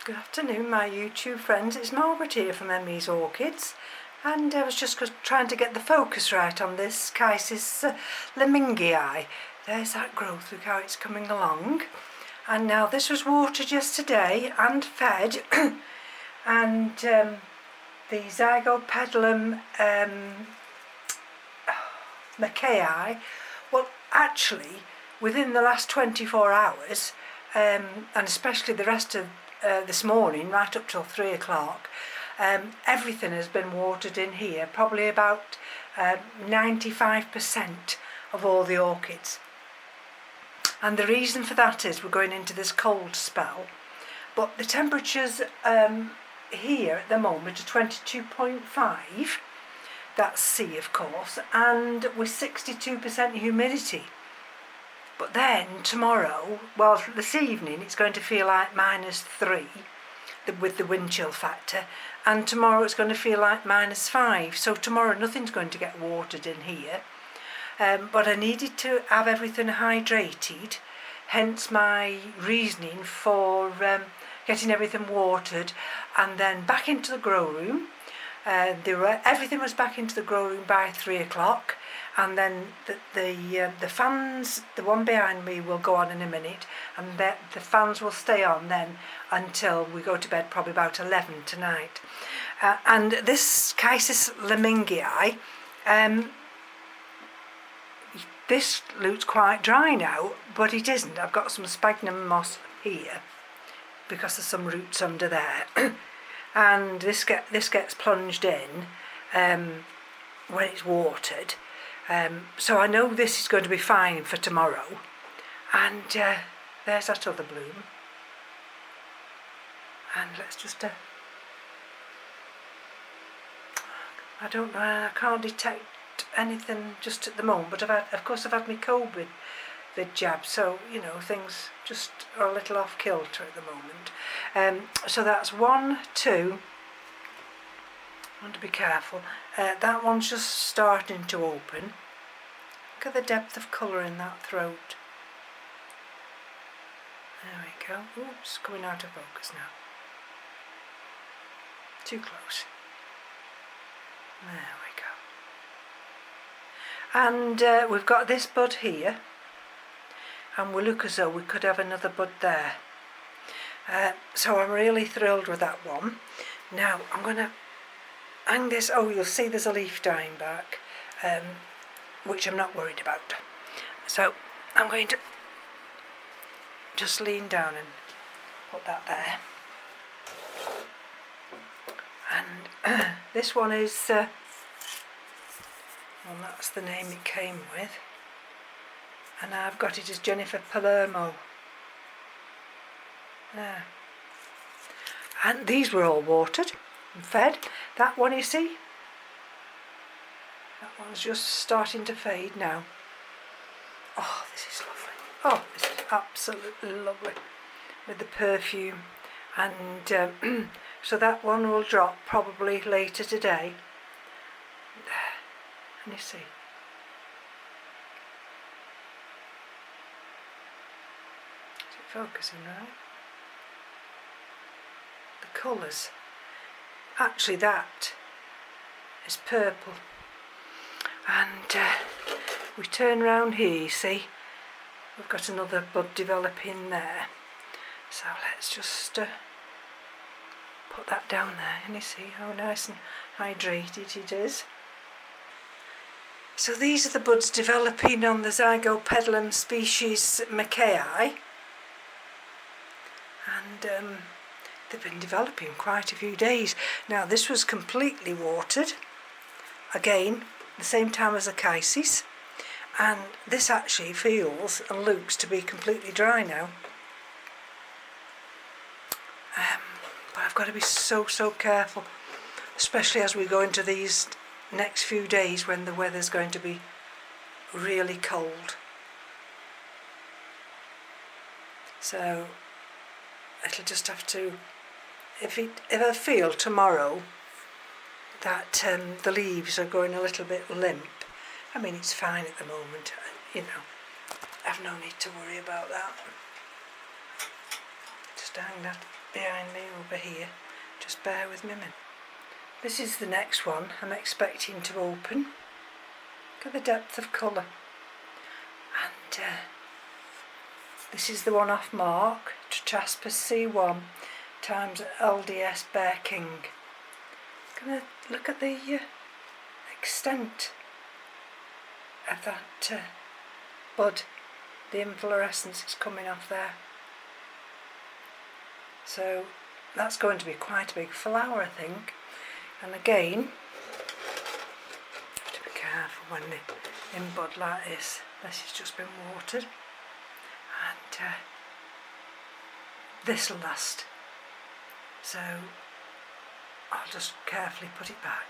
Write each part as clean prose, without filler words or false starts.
Good afternoon, my YouTube friends. It's Margaret here from Emmy's Orchids, and I was just trying to get the focus right on this Chysis lemingii. There's that growth, look how it's coming along. And now this was watered yesterday and fed, and the Zygopedilum McKayi, well, actually within the last 24 hours, and especially the rest of this morning, right up till 3 o'clock, everything has been watered in here, probably about 95% of all the orchids. And the reason for that is we're going into this cold spell, but the temperatures here at the moment are 22.5, that's C of course, and with 62% humidity. But then tomorrow, well, this evening it's going to feel like -3 with the wind chill factor, and tomorrow it's going to feel like -5. So tomorrow nothing's going to get watered in here. But I needed to have everything hydrated, hence my reasoning for getting everything watered and then back into the grow room. Everything was back into the grow room by 3 o'clock, and then the fans, the one behind me, will go on in a minute, and the fans will stay on then until we go to bed, probably about 11 tonight. And this Chysis lemingii, this looks quite dry now, but it isn't. I've got some sphagnum moss here because there's some roots under there. And this gets plunged in when it's watered, so I know this is going to be fine for tomorrow. And there's that other bloom, and let's just I don't know, I can't detect anything just at the moment, but of course I've had my COVID jab, so you know things just are a little off kilter at the moment. So that's 1, 2. I want to be careful. That one's just starting to open. Look at the depth of colour in that throat. There we go. Oops, coming out of focus now. Too close. There we go. And we've got this bud here, and we look as though we could have another bud there. So I'm really thrilled with that one. Now I'm going to hang this. Oh, you'll see there's a leaf dying back, which I'm not worried about. So I'm going to just lean down and put that there. And this one is, well, that's the name it came with. And I've got it as Jennifer Palermo. There. And these were all watered and fed. That one, you see, that one's just starting to fade now. Oh, this is lovely. Oh, this is absolutely lovely with the perfume. And so that one will drop probably later today. There. And you see. Is it focusing right? The colours, actually that is purple, and we turn round here, you see we've got another bud developing there, so let's just put that down there, and you see how nice and hydrated it is. So these are the buds developing on the Zygopedilum species McKayi, and they've been developing quite a few days. Now this was completely watered, again the same time as the Chysis, and this actually feels and looks to be completely dry now. But I've got to be so careful, especially as we go into these next few days when the weather's going to be really cold. So it'll just have to, if I feel tomorrow that the leaves are going a little bit limp, I mean it's fine at the moment, you know, I've no need to worry about that. Just hang that behind me over here. Just bear with me a minute. This is the next one I'm expecting to open. Look at the depth of colour. And this is the one off mark, Traspas C1 times LDS Bear King. Look at the extent of that bud. The inflorescence is coming off there. So that's going to be quite a big flower, I think. And again, have to be careful when they're in bud like this. This has just been watered. And this will last. So I'll just carefully put it back.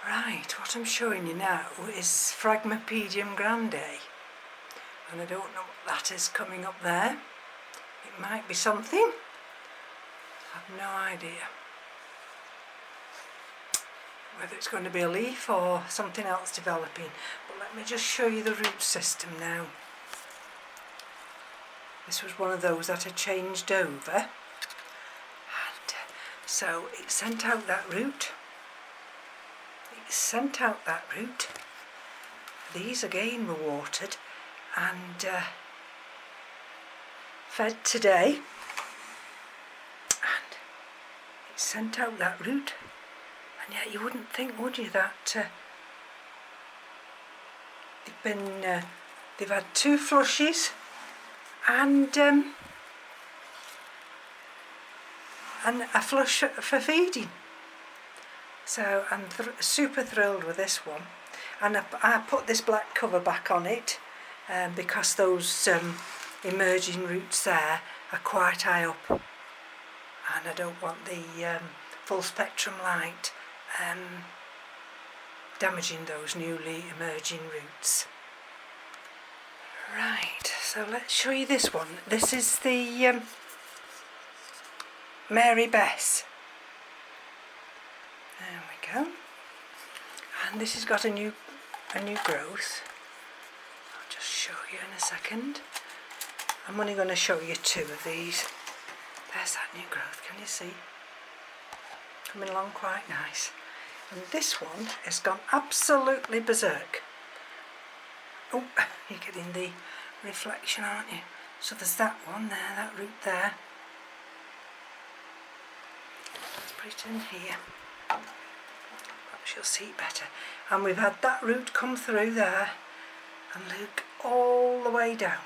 Right, what I'm showing you now is Phragmipedium grande. And I don't know what that is coming up there. It might be something. I have no idea. Whether it's going to be a leaf or something else developing. But let me just show you the root system now. This was one of those that I changed over. And so it sent out that root. These again were watered and fed today. And it sent out that root. And yet you wouldn't think, would you, that they've had 2 flushes and a flush for feeding. So I'm super thrilled with this one, and I put this black cover back on it because those emerging roots there are quite high up, and I don't want the full spectrum light damaging those newly emerging roots. Right, so let's show you this one. This is the Mary Bess. There we go. And this has got a new growth. I'll just show you in a second. I'm only going to show you 2 of these. There's that new growth, can you see? Coming along quite nice. And this one has gone absolutely berserk. Oh, you're getting the reflection, aren't you? So there's that one there, that root there. Let's put it in here. Perhaps you'll see it better. And we've had that root come through there and look all the way down.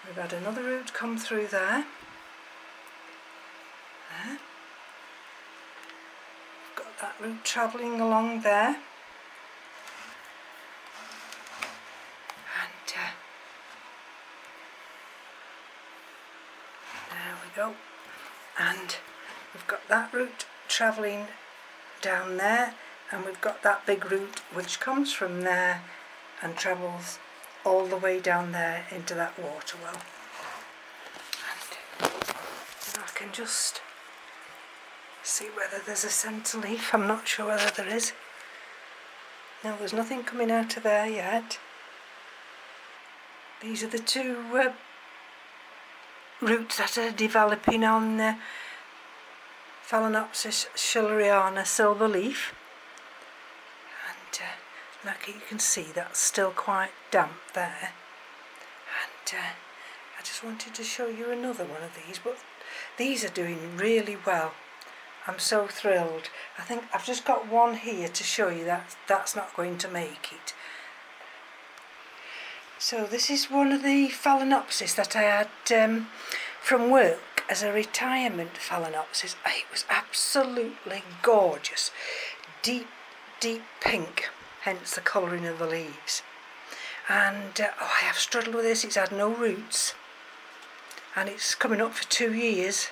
We've had another root come through there. There. We've got that root travelling along there. And there we go. And we've got that root travelling down there, and we've got that big root which comes from there and travels all the way down there into that water well. And if I can just see whether there's a centre leaf. I'm not sure whether there is. No, there's nothing coming out of there yet. These are the 2 roots that are developing on Phalaenopsis schilleriana silverleaf. And like you can see, that's still quite damp there. And I just wanted to show you another one of these, but these are doing really well. I'm so thrilled. I think I've just got one here to show you that that's not going to make it. So this is one of the Phalaenopsis that I had from work as a retirement Phalaenopsis. It was absolutely gorgeous. Deep, deep pink, hence the colouring of the leaves. And I have struggled with this. It's had no roots. And it's coming up for 2 years.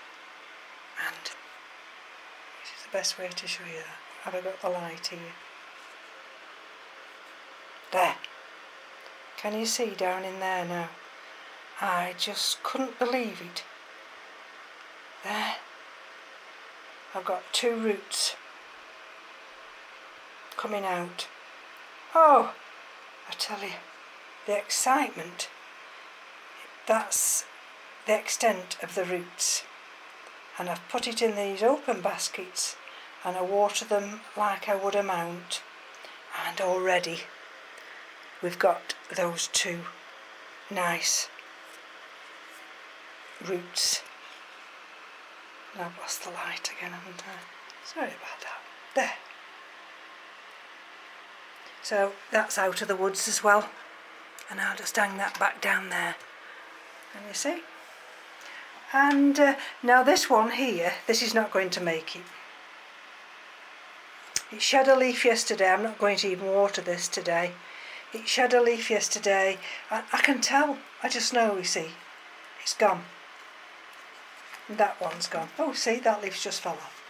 And this is the best way to show you that. Have I got the light here? There. Can you see down in there now? I just couldn't believe it. There. I've got 2 roots coming out. Oh, I tell you, the excitement. that's the extent of the roots, and I've put it in these open baskets and I water them like I would a mount, and already we've got those two nice roots. I've lost the light again, haven't I? Sorry about that. There. So that's out of the woods as well, and I'll just hang that back down there. And you see? And now this one here, this is not going to make it. It shed a leaf yesterday. I'm not going to even water this today. It shed a leaf yesterday. I can tell. I just know, you see. It's gone. And that one's gone. Oh, see, that leaf's just fell off.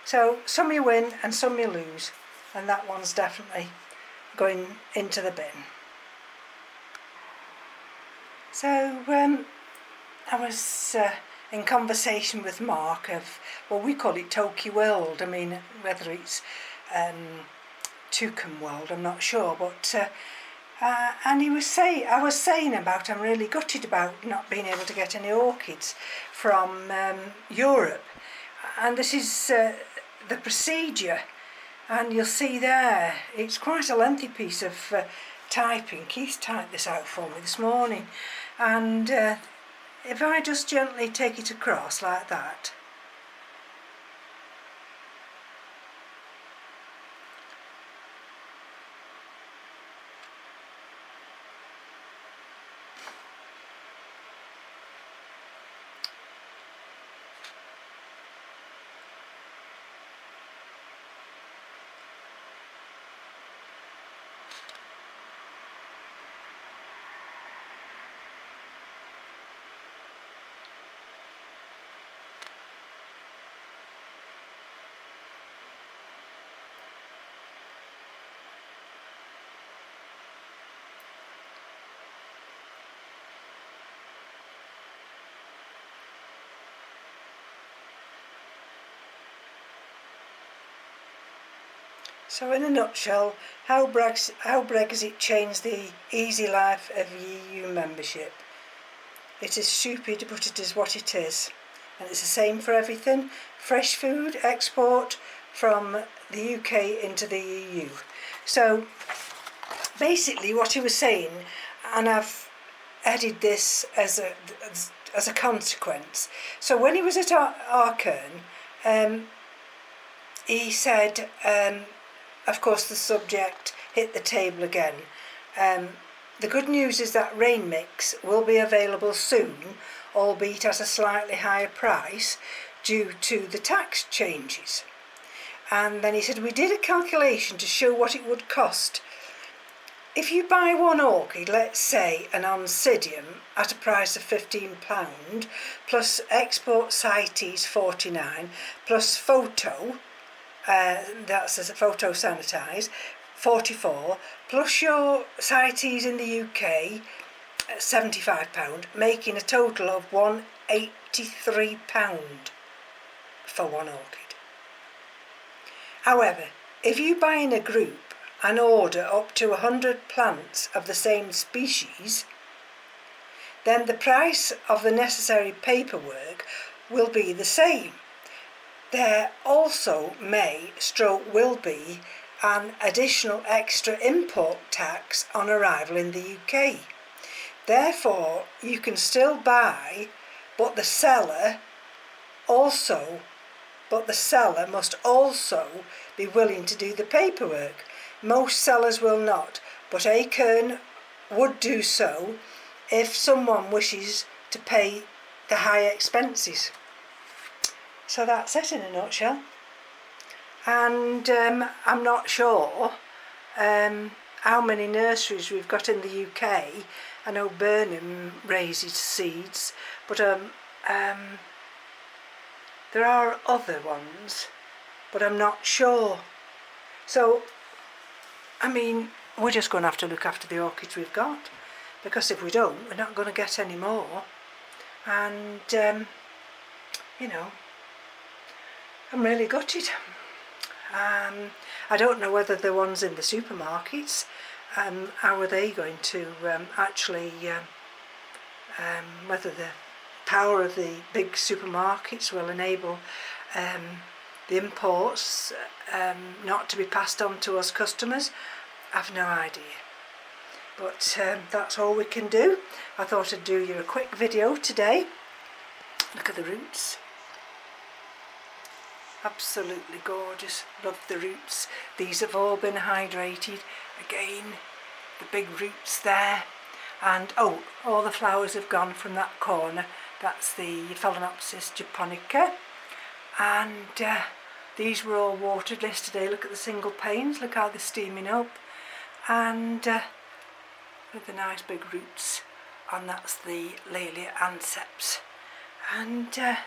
So some you win and some you lose. And that one's definitely going into the bin. So I was in conversation with Mark of, well, we call it Toki World. I mean, whether it's Toucan World, I'm not sure. But and I was saying about, I'm really gutted about not being able to get any orchids from Europe. And this is the procedure. And you'll see there, it's quite a lengthy piece of typing. Keith typed this out for me this morning. And if I just gently take it across like that, so in a nutshell, how Brexit changed the easy life of EU membership. It is stupid, but it is what it is. And it's the same for everything. Fresh food export from the UK into the EU. So basically what he was saying, and I've added this as a consequence. So when he was at Orchid, he said, of course the subject hit the table again. The good news is that rain mix will be available soon, albeit at a slightly higher price due to the tax changes. And then he said, we did a calculation to show what it would cost. If you buy one orchid, let's say an Oncidium, at a price of £15, plus export CITES 49, plus photo, that's as a photo sanitise, 44, plus your CITES in the UK, £75, making a total of £183 for one orchid. However, if you buy in a group and order up to 100 plants of the same species, then the price of the necessary paperwork will be the same. There also will be an additional extra import tax on arrival in the UK. Therefore, you can still buy, but the seller must also be willing to do the paperwork. Most sellers will not, but Acorn would do so if someone wishes to pay the high expenses. So that's it in a nutshell. And I'm not sure how many nurseries we've got in the UK. I know Burnham raises seeds, but there are other ones, but I'm not sure. So, I mean, we're just going to have to look after the orchids we've got, because if we don't, we're not going to get any more. And, you know, I'm really gutted. I don't know whether the ones in the supermarkets, how are they going to actually whether the power of the big supermarkets will enable the imports not to be passed on to us customers, I've no idea. But that's all we can do. I thought I'd do you a quick video today. Look at the roots. Absolutely gorgeous. Love the roots. These have all been hydrated. Again, the big roots there. And oh, all the flowers have gone from that corner. That's the Phalaenopsis japonica. And these were all watered yesterday. Look at the single panes. Look how they're steaming up. And with the nice big roots. And that's the Laelia anceps. And if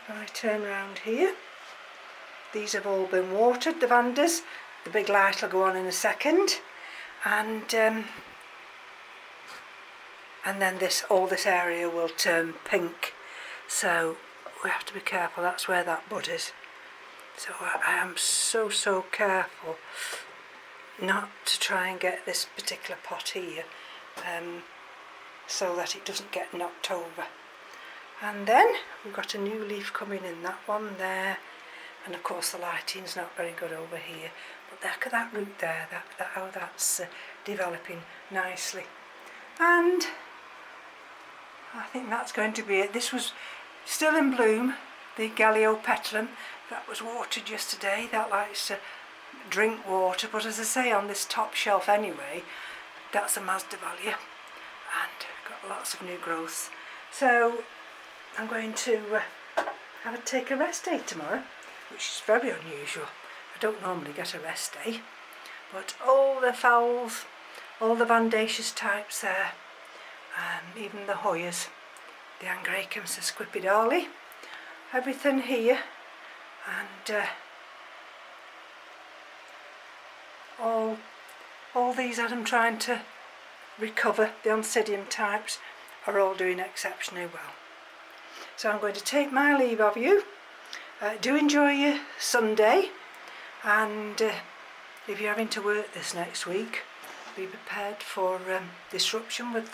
I turn around here, these have all been watered, the Vandas. The big light will go on in a second. And then all this area will turn pink. So we have to be careful. That's where that bud is. So I am so careful not to try and get this particular pot here so that it doesn't get knocked over. And then we've got a new leaf coming in, that one there, and of course the lighting's not very good over here, but look at that root there, how that's developing nicely. And I think that's going to be it. This was still in bloom, the Galliopetalum, that was watered yesterday. That likes to drink water, but as I say, on this top shelf anyway, that's a Masdevallia, and got lots of new growths. So I'm going to take a rest day tomorrow, which is very unusual. I don't normally get a rest day, but all the phals, all the Vandaceous types there, even the Hoyas, the Angraecum sesquipedale, everything here, and all these that I'm trying to recover, the Oncidium types, are all doing exceptionally well. So I'm going to take my leave of you. Do enjoy your Sunday, and if you're having to work this next week, be prepared for disruption with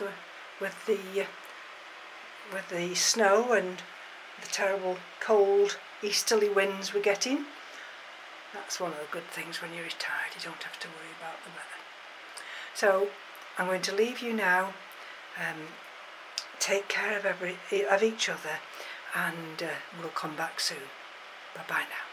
the snow and the terrible cold easterly winds we're getting. That's one of the good things when you're retired, you don't have to worry about the weather. So I'm going to leave you now. Take care of each other, and we'll come back soon. Bye bye now.